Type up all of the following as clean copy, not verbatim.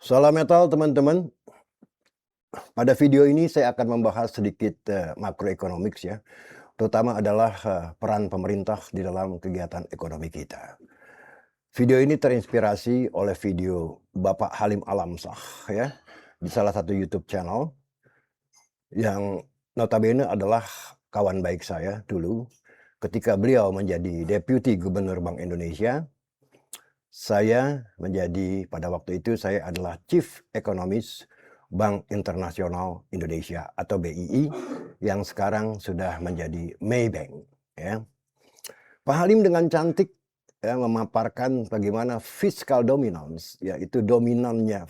Salam metal teman-teman. Pada video ini saya akan membahas sedikit makroekonomics ya, terutama adalah peran pemerintah di dalam kegiatan ekonomi kita. Video ini terinspirasi oleh video Bapak Halim Alamsyah ya, di salah satu YouTube channel yang notabene adalah kawan baik saya dulu. Ketika beliau menjadi Deputi Gubernur Bank Indonesia, saya menjadi pada waktu itu saya adalah Chief Economist Bank Internasional Indonesia atau BII yang sekarang sudah menjadi Maybank ya. Pak Halim dengan cantik ya, memaparkan bagaimana fiscal dominance, yaitu dominannya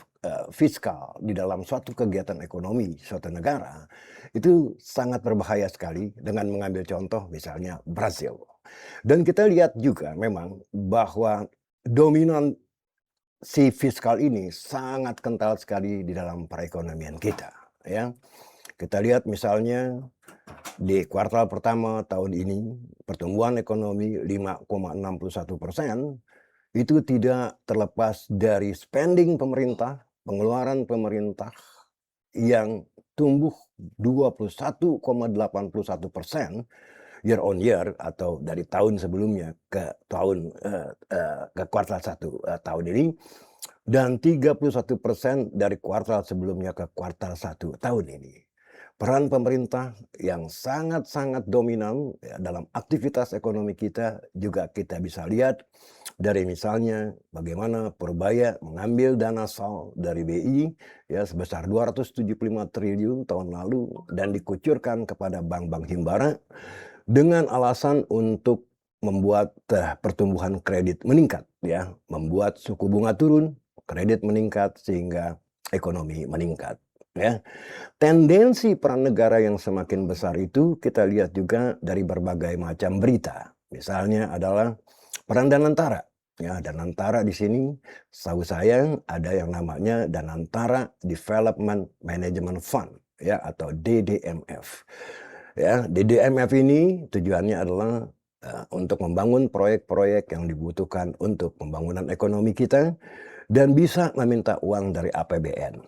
fiskal di dalam suatu kegiatan ekonomi suatu negara itu sangat berbahaya sekali dengan mengambil contoh misalnya Brazil. Dan kita lihat juga memang bahwa dominan si fiskal ini sangat kental sekali di dalam perekonomian kita ya. Kita lihat misalnya di kuartal pertama tahun ini pertumbuhan ekonomi 5,61%, itu tidak terlepas dari spending pemerintah, pengeluaran pemerintah yang tumbuh 21,81% year on year atau dari tahun sebelumnya ke tahun ke kuartal 1 tahun ini, dan 31% dari kuartal sebelumnya ke kuartal 1 tahun ini. Peran pemerintah yang sangat-sangat dominan ya, dalam aktivitas ekonomi kita juga kita bisa lihat dari misalnya bagaimana Purbaya mengambil dana SAL dari BI ya sebesar 275 triliun tahun lalu dan dikucurkan kepada bank-bank himbara dengan alasan untuk membuat pertumbuhan kredit meningkat ya, membuat suku bunga turun, kredit meningkat sehingga ekonomi meningkat ya. Tendensi peran negara yang semakin besar itu kita lihat juga dari berbagai macam berita. Misalnya adalah peran Danantara. Ya, Danantara di sini setahu saya ada yang namanya Danantara Development Management Fund ya atau DDMF. Ya, DDMF ini tujuannya adalah untuk membangun proyek-proyek yang dibutuhkan untuk pembangunan ekonomi kita dan bisa meminta uang dari APBN.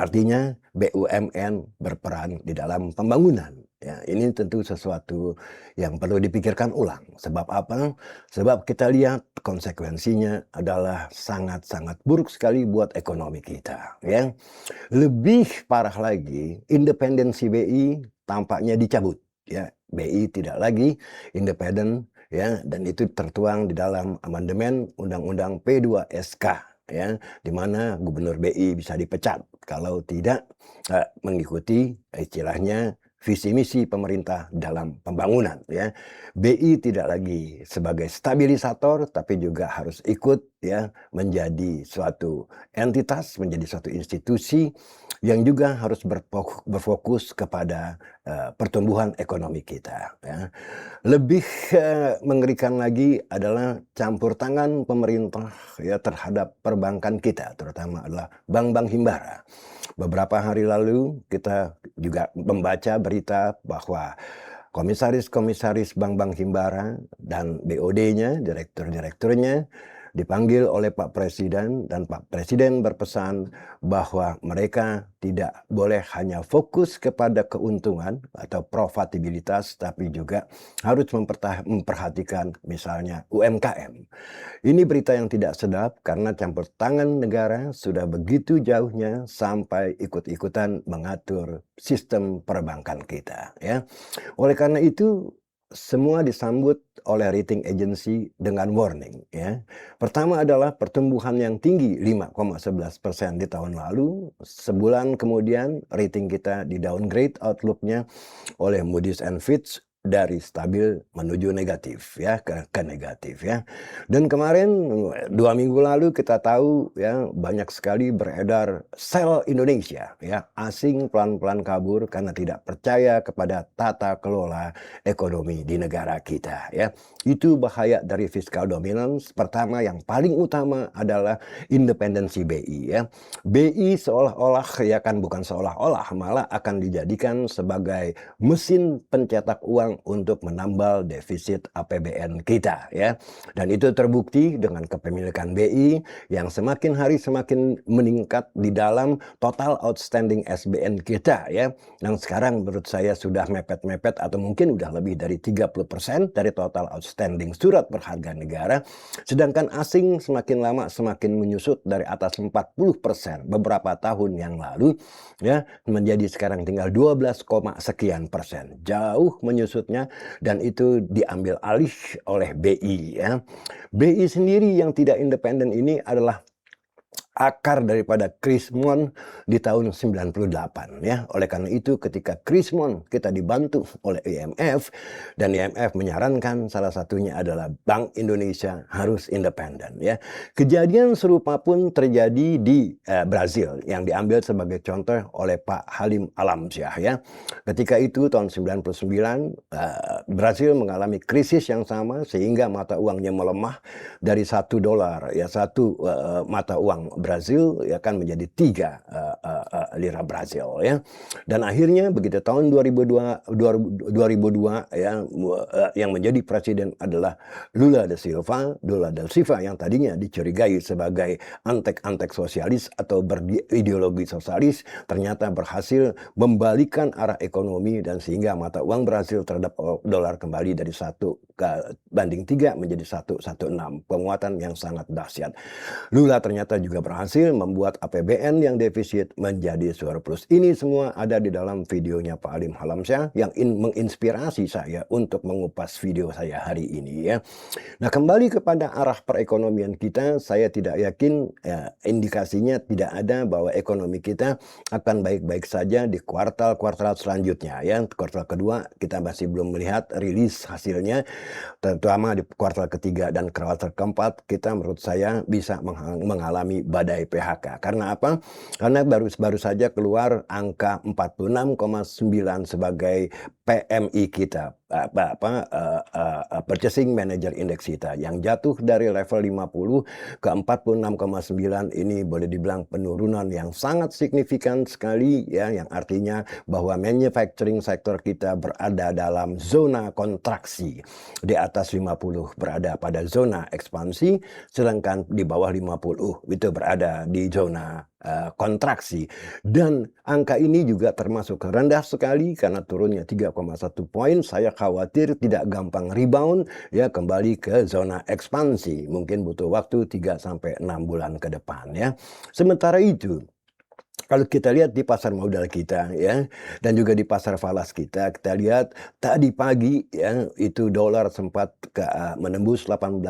Artinya BUMN berperan di dalam pembangunan. Ya, ini tentu sesuatu yang perlu dipikirkan ulang. Sebab apa? Sebab kita lihat konsekuensinya adalah sangat-sangat buruk sekali buat ekonomi kita. Ya. Lebih parah lagi, independensi BI tampaknya dicabut. Ya, BI tidak lagi independen ya, dan itu tertuang di dalam amandemen Undang-Undang P2SK. Ya, di mana Gubernur BI bisa dipecat kalau tidak mengikuti istilahnya visi misi pemerintah dalam pembangunan ya. BI tidak lagi sebagai stabilisator tapi juga harus ikut ya menjadi suatu entitas, menjadi suatu institusi yang juga harus berfokus kepada pertumbuhan ekonomi kita ya. Lebih mengerikan lagi adalah campur tangan pemerintah ya terhadap perbankan kita, terutama adalah bank-bank himbara. Beberapa hari lalu kita juga membaca berita bahwa komisaris-komisaris bank-bank himbara dan BOD-nya, direktur-direkturnya dipanggil oleh Pak Presiden dan Pak Presiden berpesan bahwa mereka tidak boleh hanya fokus kepada keuntungan atau profitabilitas tapi juga harus memperhatikan misalnya UMKM. Ini berita yang tidak sedap karena campur tangan negara sudah begitu jauhnya sampai ikut-ikutan mengatur sistem perbankan kita ya. Oleh karena itu semua disambut oleh rating agency dengan warning ya. Pertama adalah pertumbuhan yang tinggi 5,11% di tahun lalu. Sebulan kemudian rating kita di downgrade outlook-nya oleh Moody's and Fitch dari stabil menuju negatif ya ke negatif ya. Dan kemarin 2 minggu lalu kita tahu ya banyak sekali beredar sell Indonesia ya, asing pelan-pelan kabur karena tidak percaya kepada tata kelola ekonomi di negara kita ya. Itu bahaya dari fiscal dominance. Pertama yang paling utama adalah independensi BI ya. BI seolah-olah ya kan bukan seolah-olah malah akan dijadikan sebagai mesin pencetak uang peluang untuk menambal defisit APBN kita ya. Dan itu terbukti dengan kepemilikan BI yang semakin hari semakin meningkat di dalam total outstanding SBN kita ya. Yang sekarang menurut saya sudah mepet-mepet atau mungkin udah lebih dari 30% dari total outstanding surat berharga negara. Sedangkan asing semakin lama semakin menyusut dari atas 40% beberapa tahun yang lalu ya, menjadi sekarang tinggal 12, sekian persen. Jauh menyusutnya dan itu diambil alih oleh BI ya. BI sendiri yang tidak independen ini adalah akar daripada krismon di tahun 98 ya. Oleh karena itu ketika krismon kita dibantu oleh IMF dan IMF menyarankan salah satunya adalah Bank Indonesia harus independen ya. Kejadian serupa pun terjadi di Brazil yang diambil sebagai contoh oleh Pak Halim Alamsyah ya. Ketika itu tahun 99 Brazil mengalami krisis yang sama sehingga mata uangnya melemah dari $1 ya, satu mata uang Brazil ya kan menjadi 3 lira Brazil ya. Dan akhirnya begitu tahun 2002 ya yang menjadi presiden adalah Lula da Silva yang tadinya dicurigai sebagai antek-antek sosialis atau berideologi sosialis, ternyata berhasil membalikan arah ekonomi dan sehingga mata uang Brazil terhadap dolar kembali dari 1:3 menjadi 1:1,6. Penguatan yang sangat dahsyat. Lula ternyata juga berhasil membuat APBN yang defisit menjadi surplus. Ini semua ada di dalam videonya Pak Halim Alamsyah yang menginspirasi saya untuk mengupas video saya hari ini ya. Nah, kembali kepada arah perekonomian kita, saya tidak yakin indikasinya tidak ada bahwa ekonomi kita akan baik-baik saja di kuartal-kuartal selanjutnya ya. Kuartal kedua kita masih belum melihat rilis hasilnya, terutama di kuartal ketiga dan kuartal keempat kita menurut saya bisa mengalami badai PHK. Karena apa? Karena baru saja keluar angka 46,9 sebagai PMI kita, Purchasing Manager Index kita yang jatuh dari level 50 ke 46,9. Ini boleh dibilang penurunan yang sangat signifikan sekali ya, yang artinya bahwa manufacturing sektor kita berada dalam zona kontraksi. Di atas 50 berada pada zona ekspansi, sedangkan di bawah 50 itu berada di zona kontraksi. Dan angka ini juga termasuk rendah sekali karena turunnya 3,1 poin. Saya khawatir tidak gampang rebound ya kembali ke zona ekspansi. Mungkin butuh waktu 3-6 bulan ke depan ya. Sementara itu kalau kita lihat di pasar modal kita ya dan juga di pasar falas kita lihat tadi pagi ya itu dolar sempat menembus 18.000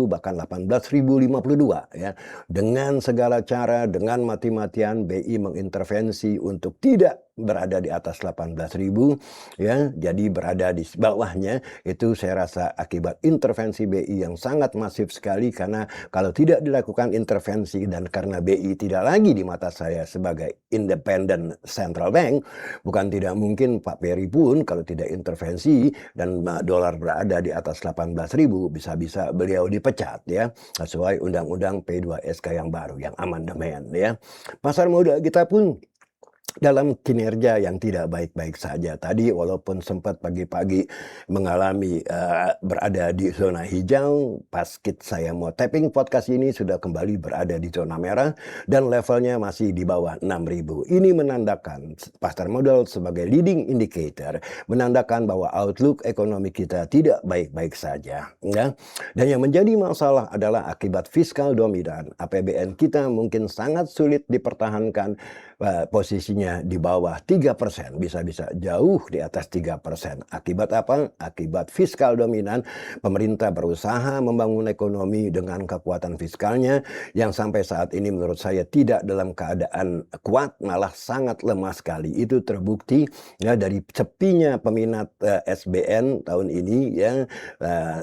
bahkan 18.052 ya. Dengan segala cara, dengan mati-matian BI mengintervensi untuk tidak berada di atas 18.000 ya, jadi berada di bawahnya. Itu saya rasa akibat intervensi BI yang sangat masif sekali, karena kalau tidak dilakukan intervensi dan karena BI tidak lagi di mata saya sebagai independent central bank, bukan tidak mungkin Pak Peri pun kalau tidak intervensi dan dolar berada di atas 18.000 bisa-bisa beliau dipecat ya, sesuai undang-undang P2SK yang baru, yang amandemen ya. Pasar modal kita pun dalam kinerja yang tidak baik-baik saja. Tadi walaupun sempat pagi-pagi mengalami berada di zona hijau, pas saya mau tapping podcast ini sudah kembali berada di zona merah dan levelnya masih di bawah 6.000. Ini menandakan pasar modal sebagai leading indicator, menandakan bahwa outlook ekonomi kita tidak baik-baik saja. Ya. Dan yang menjadi masalah adalah akibat fiskal dominan. APBN kita mungkin sangat sulit dipertahankan posisinya di bawah 3%, bisa-bisa jauh di atas 3%. Akibat apa? Akibat fiskal dominan. Pemerintah berusaha membangun ekonomi dengan kekuatan fiskalnya yang sampai saat ini menurut saya tidak dalam keadaan kuat, malah sangat lemah sekali. Itu terbukti ya dari sepinya peminat SBN tahun ini ya.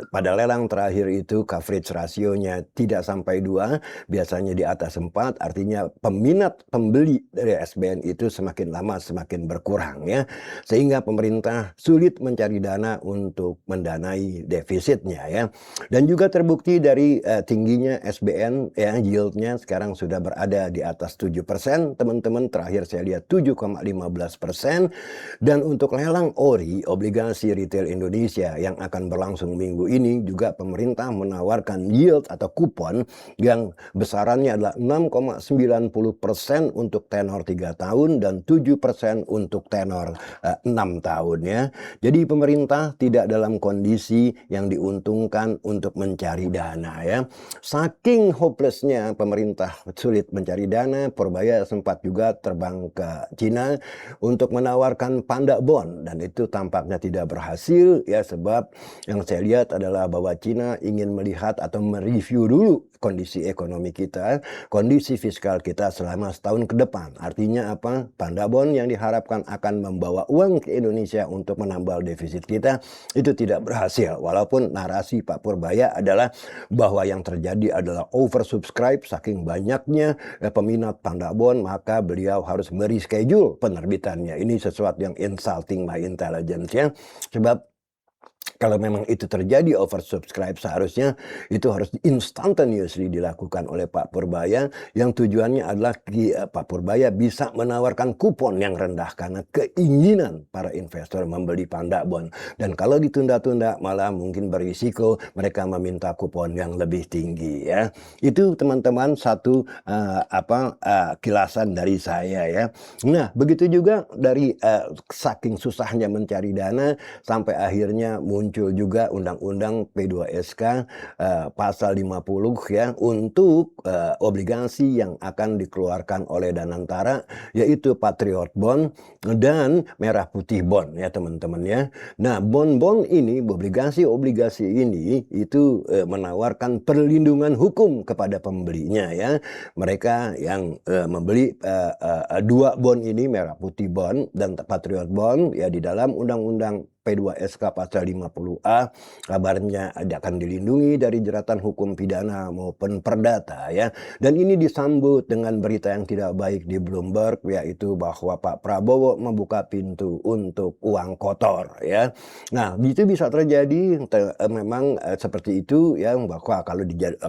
Pada lelang terakhir itu coverage rasionya tidak sampai 2, biasanya di atas 4, artinya peminat pembeli dari SBN itu semakin lama semakin berkurang ya, sehingga pemerintah sulit mencari dana untuk mendanai defisitnya ya. Dan juga terbukti dari tingginya SBN ya, yield-nya sekarang sudah berada di atas 7%, teman-teman. Terakhir saya lihat 7,15%. Dan untuk lelang ORI, obligasi retail Indonesia, yang akan berlangsung minggu ini, juga pemerintah menawarkan yield atau kupon yang besarannya adalah 6,90% untuk tenor 3 tahun dan 7% untuk tenor 6 tahun ya. Jadi pemerintah tidak dalam kondisi yang diuntungkan untuk mencari dana ya. Saking hopelessnya pemerintah sulit mencari dana, Purbaya sempat juga terbang ke Cina untuk menawarkan panda bond, dan itu tampaknya tidak berhasil ya, sebab yang saya lihat adalah bahwa Cina ingin melihat atau mereview dulu kondisi ekonomi kita, kondisi fiskal kita selama setahun ke depan. Artinya apa? Panda bond yang diharapkan akan membawa uang ke Indonesia untuk menambal defisit kita itu tidak berhasil. Walaupun narasi Pak Purbaya adalah bahwa yang terjadi adalah oversubscribe, saking banyaknya peminat panda bond, maka beliau harus mereschedule penerbitannya. Ini sesuatu yang insulting my intelligence ya. Sebab kalau memang itu terjadi oversubscribe, seharusnya itu harus instantaneously dilakukan oleh Pak Purbaya, yang tujuannya adalah Pak Purbaya bisa menawarkan kupon yang rendah karena keinginan para investor membeli panda bond. Dan kalau ditunda-tunda malah mungkin berisiko mereka meminta kupon yang lebih tinggi ya. Itu teman-teman satu kilasan dari saya ya. Nah, begitu juga dari saking susahnya mencari dana sampai akhirnya muncul juga undang-undang P2SK pasal 50 ya, untuk obligasi yang akan dikeluarkan oleh Danantara, yaitu Patriot Bond dan Merah Putih Bond ya teman-teman ya. Nah, bond-bond ini, obligasi-obligasi ini itu menawarkan perlindungan hukum kepada pembelinya ya. Mereka yang membeli dua bond ini, Merah Putih Bond dan Patriot Bond ya, di dalam undang-undang P2SK pasal 50A kabarnya akan dilindungi dari jeratan hukum pidana maupun perdata ya. Dan ini disambut dengan berita yang tidak baik di Bloomberg, yaitu bahwa Pak Prabowo membuka pintu untuk uang kotor ya. Nah, itu bisa terjadi memang seperti itu ya, bahwa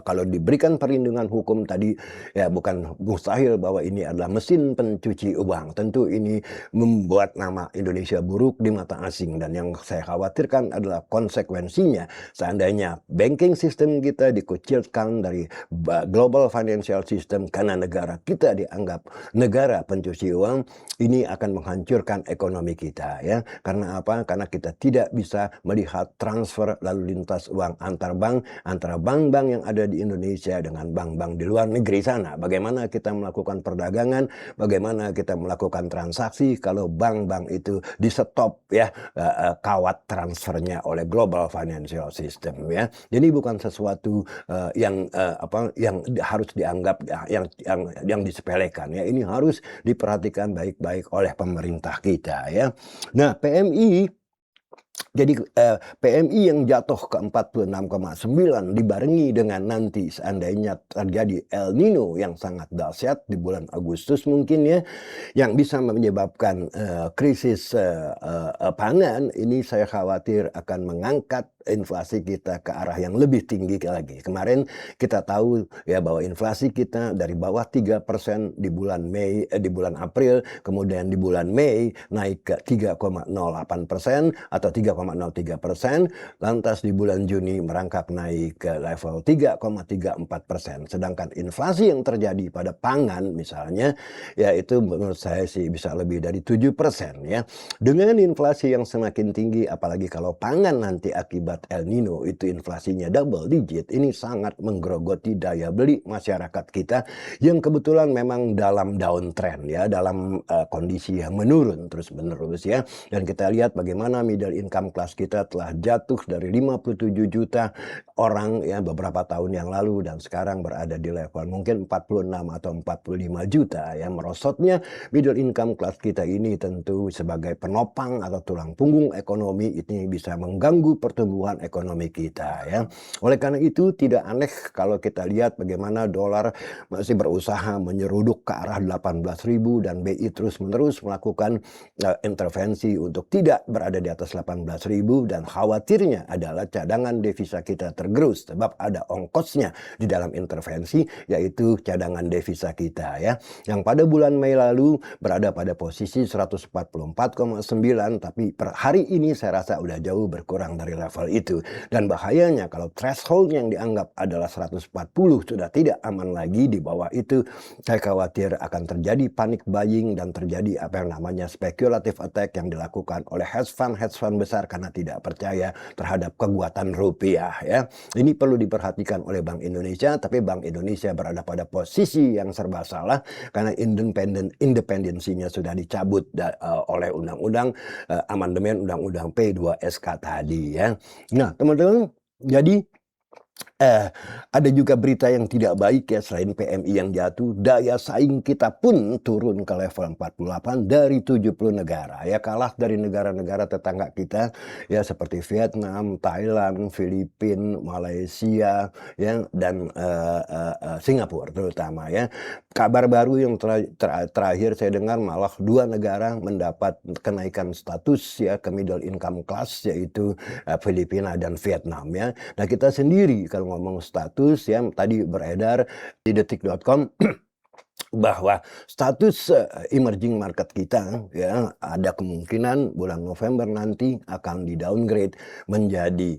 kalau diberikan perlindungan hukum tadi ya, bukan mustahil bahwa ini adalah mesin pencuci uang. Tentu ini membuat nama Indonesia buruk di mata asing, dan yang saya khawatirkan adalah konsekuensinya seandainya banking system kita dikucilkan dari global financial system karena negara kita dianggap negara pencuci uang. Ini akan menghancurkan ekonomi kita ya. Karena apa? Karena kita tidak bisa melihat transfer lalu lintas uang antar bank, antara bank-bank yang ada di Indonesia dengan bank-bank di luar negeri sana. Bagaimana kita melakukan perdagangan, bagaimana kita melakukan transaksi kalau bank-bank itu di stop ya, kawat transfernya oleh global financial system ya. Jadi bukan sesuatu yang harus dianggap yang disepelekan ya. Ini harus diperhatikan baik-baik oleh pemerintah kita ya. Nah, PMI, jadi PMI yang jatuh ke 46,9 dibarengi dengan nanti seandainya terjadi El Nino yang sangat dahsyat di bulan Agustus mungkin ya, yang bisa menyebabkan krisis pangan, ini saya khawatir akan mengangkat inflasi kita ke arah yang lebih tinggi lagi. Kemarin kita tahu ya bahwa inflasi kita dari bawah 3% di bulan April, kemudian di bulan Mei naik ke 3,08% atau 3,03%, lantas di bulan Juni merangkak naik ke level 3,34%. Sedangkan inflasi yang terjadi pada pangan misalnya, ya itu menurut saya sih bisa lebih dari 7% ya. Dengan inflasi yang semakin tinggi, apalagi kalau pangan nanti akibat El Nino itu inflasinya double digit, ini sangat menggerogoti daya beli masyarakat kita yang kebetulan memang dalam downtrend ya, dalam kondisi yang menurun terus-menerus ya. Dan kita lihat bagaimana middle income class kita telah jatuh dari 57 juta orang ya beberapa tahun yang lalu, dan sekarang berada di level mungkin 46 atau 45 juta ya. Merosotnya middle income class kita ini tentu sebagai penopang atau tulang punggung ekonomi ini bisa mengganggu pertumbuhan pertumbuhan ekonomi kita ya. Oleh karena itu tidak aneh kalau kita lihat bagaimana dolar masih berusaha menyeruduk ke arah 18.000 dan BI terus-menerus melakukan intervensi untuk tidak berada di atas 18.000 dan khawatirnya adalah cadangan devisa kita tergerus sebab ada ongkosnya di dalam intervensi yaitu cadangan devisa kita ya yang pada bulan Mei lalu berada pada posisi 144,9 tapi per hari ini saya rasa udah jauh berkurang dari level itu dan bahayanya kalau threshold yang dianggap adalah 140 sudah tidak aman lagi di bawah itu saya khawatir akan terjadi panic buying dan terjadi apa yang namanya speculative attack yang dilakukan oleh hedge fund besar karena tidak percaya terhadap kekuatan rupiah ya. Ini perlu diperhatikan oleh Bank Indonesia tapi Bank Indonesia berada pada posisi yang serba salah karena independensinya sudah dicabut oleh undang-undang amandemen undang-undang P2SK tadi ya. Nah, teman-teman, jadi ada juga berita yang tidak baik ya selain PMI yang jatuh, daya saing kita pun turun ke level 48 dari 70 negara. Ya kalah dari negara-negara tetangga kita ya seperti Vietnam, Thailand, Filipina, Malaysia ya dan Singapura terutama ya. Kabar baru yang terakhir saya dengar malah 2 negara mendapat kenaikan status ya ke middle income class yaitu Filipina dan Vietnam ya. Nah, kita sendiri kalau ngomong status ya tadi beredar di detik.com bahwa status emerging market kita ya ada kemungkinan bulan November nanti akan di downgrade menjadi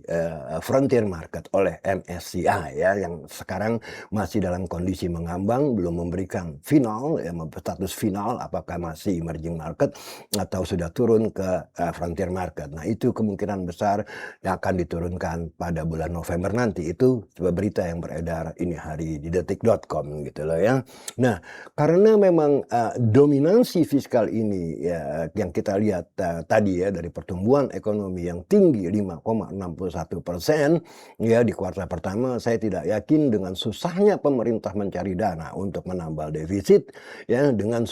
frontier market oleh MSCI ya yang sekarang masih dalam kondisi mengambang belum memberikan final ya status final apakah masih emerging market atau sudah turun ke frontier market. Nah, itu kemungkinan besar yang akan diturunkan pada bulan November nanti. Itu sebuah berita yang beredar ini hari di detik.com gitu loh ya. Nah, karena memang dominansi fiskal ini ya yang kita lihat tadi ya dari pertumbuhan ekonomi yang tinggi 5,61% ya di kuartal pertama saya tidak yakin dengan susahnya pemerintah mencari dana untuk menambal defisit ya dengan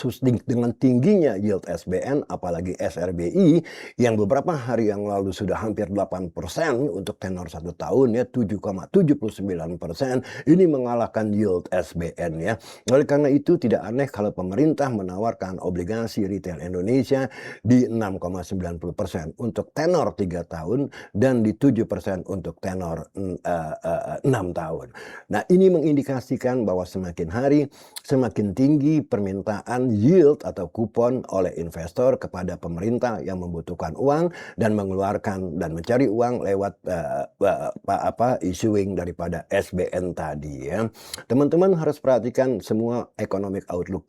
tingginya yield SBN apalagi SRBI yang beberapa hari yang lalu sudah hampir 8% untuk tenor 1 tahun ya 7,79% ini mengalahkan yield SBN ya. Oleh karena itu tidak aneh kalau pemerintah menawarkan obligasi retail Indonesia di 6,90% untuk tenor 3 tahun dan di 7% untuk tenor 6 tahun. Nah, ini mengindikasikan bahwa semakin hari semakin tinggi permintaan yield atau kupon oleh investor kepada pemerintah yang membutuhkan uang dan mengeluarkan dan mencari uang lewat issuing daripada SBN tadi ya. Teman-teman harus perhatikan semua economic outlook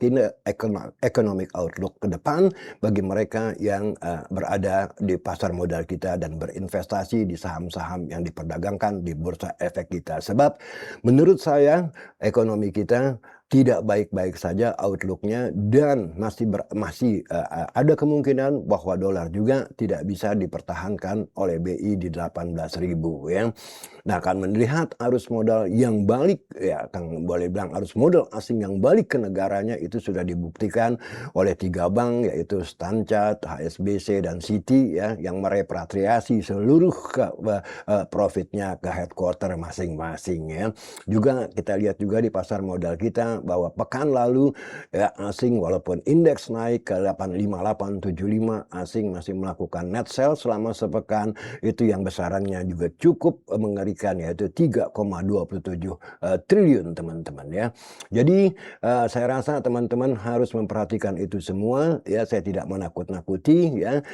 ke depan bagi mereka yang berada di pasar modal kita dan berinvestasi di saham-saham yang diperdagangkan di bursa efek kita. Sebab menurut saya ekonomi kita tidak baik-baik saja outlook-nya dan masih ada kemungkinan bahwa dolar juga tidak bisa dipertahankan oleh BI di 18.000 ya. Nah, akan melihat arus modal yang balik ya Kang boleh bilang arus modal asing yang balik ke negaranya itu sudah dibuktikan oleh 3 bank yaitu Stanchart, HSBC dan Citi ya yang merepatriasi seluruh profitnya ke headquarter masing-masing ya. Juga kita lihat juga di pasar modal kita bahwa pekan lalu ya asing walaupun indeks naik ke 85875 asing masih melakukan net sell selama sepekan itu yang besarannya juga cukup mengerikan yaitu 3,27 triliun teman-teman ya. Jadi saya rasa teman-teman harus memperhatikan itu semua ya saya tidak menakut-nakuti ya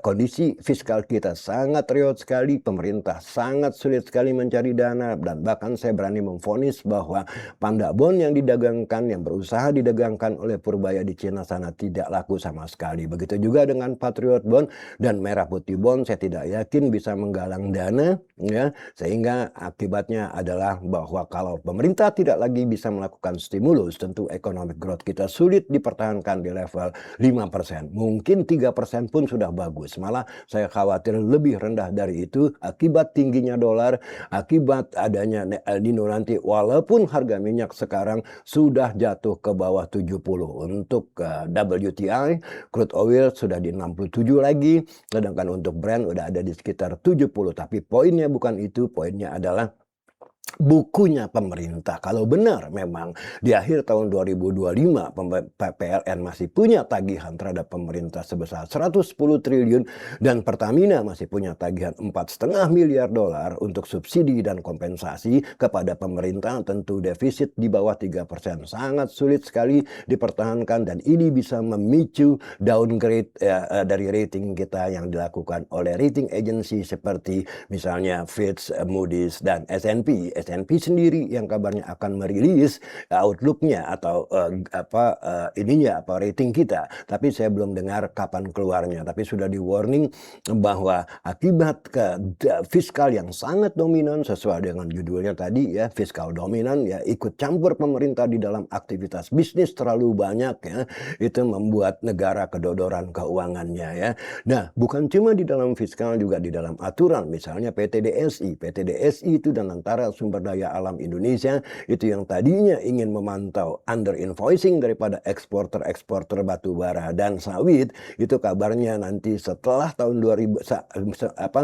kondisi fiskal kita sangat riot sekali pemerintah sangat sulit sekali mencari dana dan bahkan saya berani memvonis bahwa panda bond yang didagangkan yang berusaha didagangkan oleh Purbaya di Cina sana tidak laku sama sekali. Begitu juga dengan Patriot Bond dan Merah Putih Bond saya tidak yakin bisa menggalang dana ya sehingga akibatnya adalah bahwa kalau pemerintah tidak lagi bisa melakukan stimulus tentu economic growth kita sulit dipertahankan di level 5%. Mungkin 3% pun sudah bagus. Malah saya khawatir lebih rendah dari itu akibat tingginya dolar, akibat adanya El Nino nanti walaupun harga minyak sekarang sudah jatuh ke bawah 70. Untuk WTI, crude oil sudah di 67 lagi, sedangkan untuk Brent udah ada di sekitar 70. Tapi poinnya bukan itu, poinnya adalah bukunya pemerintah. Kalau benar memang di akhir tahun 2025 PLN masih punya tagihan terhadap pemerintah sebesar 110 triliun dan Pertamina masih punya tagihan 4,5 miliar dolar untuk subsidi dan kompensasi kepada pemerintah, tentu defisit di bawah 3% sangat sulit sekali dipertahankan, dan ini bisa memicu downgrade dari rating kita yang dilakukan oleh rating agency seperti misalnya Fitch, Moody's, dan S&P. S&P sendiri yang kabarnya akan merilis outlook-nya atau rating kita. Tapi saya belum dengar kapan keluarnya. Tapi sudah di warning bahwa akibat fiskal yang sangat dominan sesuai dengan judulnya tadi ya, fiskal dominan ya, ikut campur pemerintah di dalam aktivitas bisnis terlalu banyak ya, itu membuat negara kedodoran keuangannya ya. Nah, bukan cuma di dalam fiskal, juga di dalam aturan. Misalnya PTDSI. PTDSI itu dan antara sumber daya alam Indonesia itu yang tadinya ingin memantau under invoicing daripada eksporter batu bara dan sawit, itu kabarnya nanti setelah tahun 2000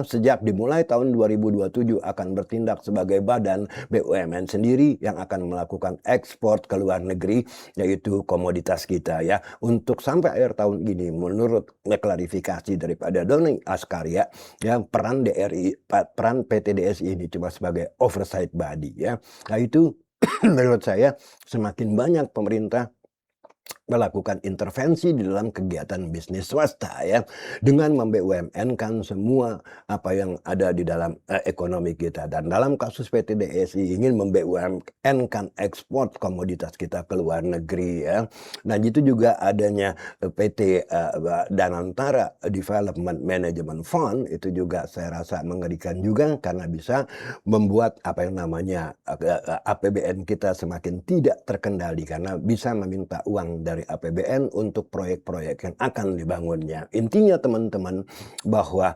sejak dimulai tahun 2027 akan bertindak sebagai badan BUMN sendiri yang akan melakukan ekspor ke luar negeri, yaitu komoditas kita ya. Untuk sampai akhir tahun ini, menurut klarifikasi daripada Doni Askarya ya, peran PTDSI ini cuma sebagai oversight body ya. Nah itu menurut saya semakin banyak pemerintah melakukan intervensi di dalam kegiatan bisnis swasta ya, dengan membumn-kan semua apa yang ada di dalam ekonomi kita. Dan dalam kasus PTDSI ingin membumn-kan ekspor komoditas kita ke luar negeri ya. Nah itu juga adanya PT Danantara Development Management Fund, itu juga saya rasa mengerikan juga karena bisa membuat apa yang namanya APBN kita semakin tidak terkendali karena bisa meminta uang dari APBN untuk proyek-proyek yang akan dibangunnya. Intinya teman-teman bahwa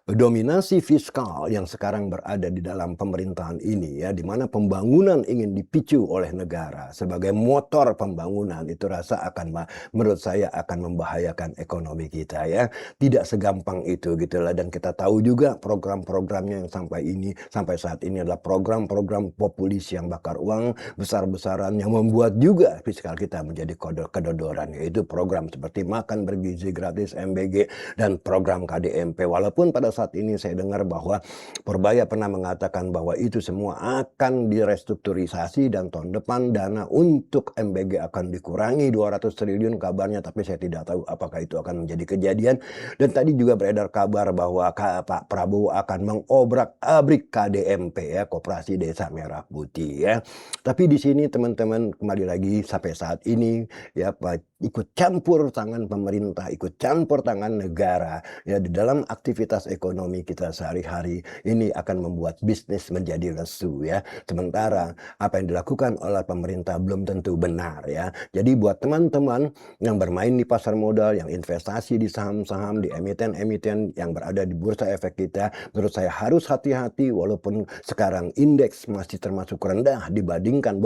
dominasi fiskal yang sekarang berada di dalam pemerintahan ini ya, di mana pembangunan ingin dipicu oleh negara sebagai motor pembangunan, itu rasa akan, menurut saya akan membahayakan ekonomi kita ya. Tidak segampang itu gitu lah, dan kita tahu juga program-programnya yang sampai saat ini adalah program-program populis yang bakar uang besar-besaran yang membuat juga fiskal kita menjadi kedodoran, yaitu program seperti makan bergizi gratis MBG dan program KDMP. Walaupun pada saat ini saya dengar bahwa Purbaya pernah mengatakan bahwa itu semua akan direstrukturisasi dan tahun depan dana untuk MBG akan dikurangi 200 triliun kabarnya, tapi saya tidak tahu apakah itu akan menjadi kejadian. Dan tadi juga beredar kabar bahwa Pak Prabowo akan mengobrak-abrik KDMP ya, Koperasi Desa Merah Putih ya. Tapi di sini teman-teman kembali lagi sampai saat ini ya, ikut campur tangan pemerintah, ikut campur tangan negara ya di dalam aktivitas ekonomi kita sehari-hari, ini akan membuat bisnis menjadi lesu ya. Sementara apa yang dilakukan oleh pemerintah belum tentu benar ya. Jadi buat teman-teman yang bermain di pasar modal, yang investasi di saham-saham, di emiten-emiten yang berada di bursa efek kita, menurut saya harus hati-hati. Walaupun sekarang indeks masih termasuk rendah dibandingkan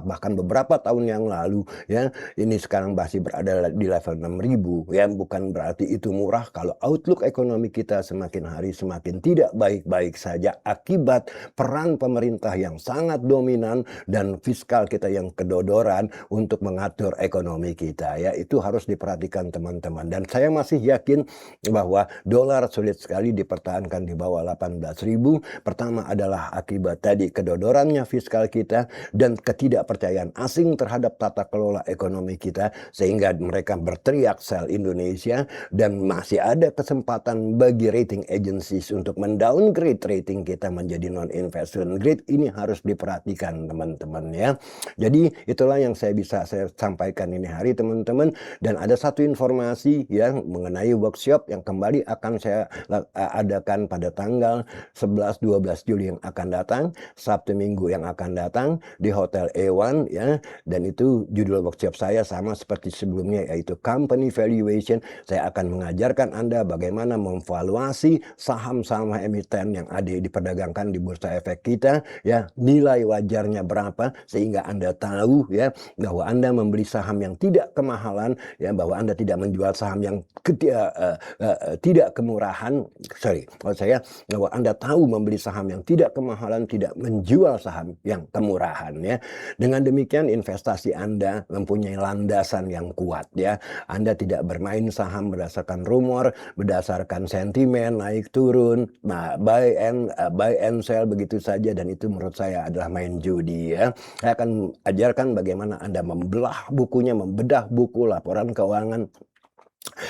bahkan beberapa tahun yang lalu ya, ini sekarang masih berada di level 6.000 ya, bukan berarti itu murah kalau outlook ekonomi kita semakin hari semakin tidak baik-baik saja akibat peran pemerintah yang sangat dominan dan fiskal kita yang kedodoran untuk mengatur ekonomi kita ya. Itu harus diperhatikan teman-teman, dan saya masih yakin bahwa dolar sulit sekali dipertahankan di bawah 18.000. Pertama adalah akibat tadi kedodorannya fiskal kita dan ketidakpercayaan asing terhadap tata kelola ekonomi kita, sehingga mereka berteriak sell Indonesia, dan masih ada kesempatan bagi rating agencies untuk mendowngrade rating kita menjadi non-investment grade. Ini harus diperhatikan teman-teman ya. Jadi itulah yang saya sampaikan ini hari teman-teman. Dan ada satu informasi ya mengenai workshop yang kembali akan saya adakan pada tanggal 11-12 Juli yang akan datang, Sabtu Minggu yang akan datang di Hotel A1 ya. Dan itu judul workshop saya sama seperti sebelumnya, yaitu company valuation. Saya akan mengajarkan Anda bagaimana memvaluasi saham-saham emiten yang ada diperdagangkan di bursa efek kita, ya, nilai wajarnya berapa, sehingga Anda tahu ya bahwa Anda membeli saham yang tidak kemahalan, ya, bahwa Anda tidak menjual saham yang tidak kemurahan, maksud saya bahwa Anda tahu membeli saham yang tidak kemahalan, tidak menjual saham yang kemurahan, ya. Dengan demikian investasi Anda mempunyai landasan yang kuat, ya. Anda tidak bermain saham berdasarkan rumor, berdasarkan sentimen naik turun, buy and sell begitu saja, dan itu menurut saya adalah main judi, ya. Saya akan ajarkan bagaimana Anda membedah buku laporan keuangan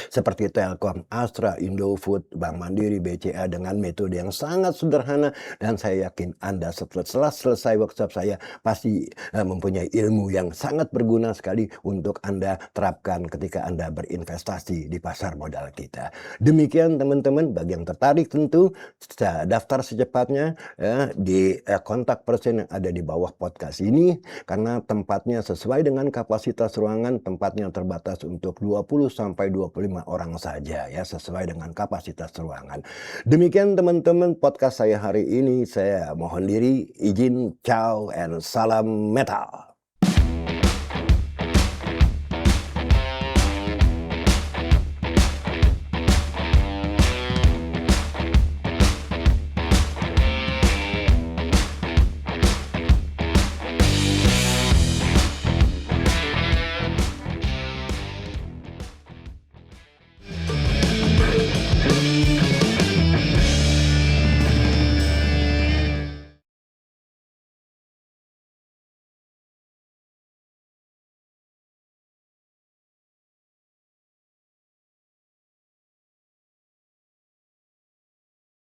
seperti Telkom, Astra, Indofood, Bank Mandiri, BCA dengan metode yang sangat sederhana, dan saya yakin Anda setelah selesai workshop saya pasti mempunyai ilmu yang sangat berguna sekali untuk Anda terapkan ketika Anda berinvestasi di pasar modal kita. Demikian teman-teman, bagi yang tertarik tentu daftar secepatnya ya, di kontak person yang ada di bawah podcast ini, karena tempatnya sesuai dengan kapasitas ruangan, tempatnya terbatas untuk 20 sampai 25 orang saja, ya, sesuai dengan kapasitas ruangan. Demikian teman-teman podcast saya hari ini. Saya mohon diri, izin, ciao, and salam metal.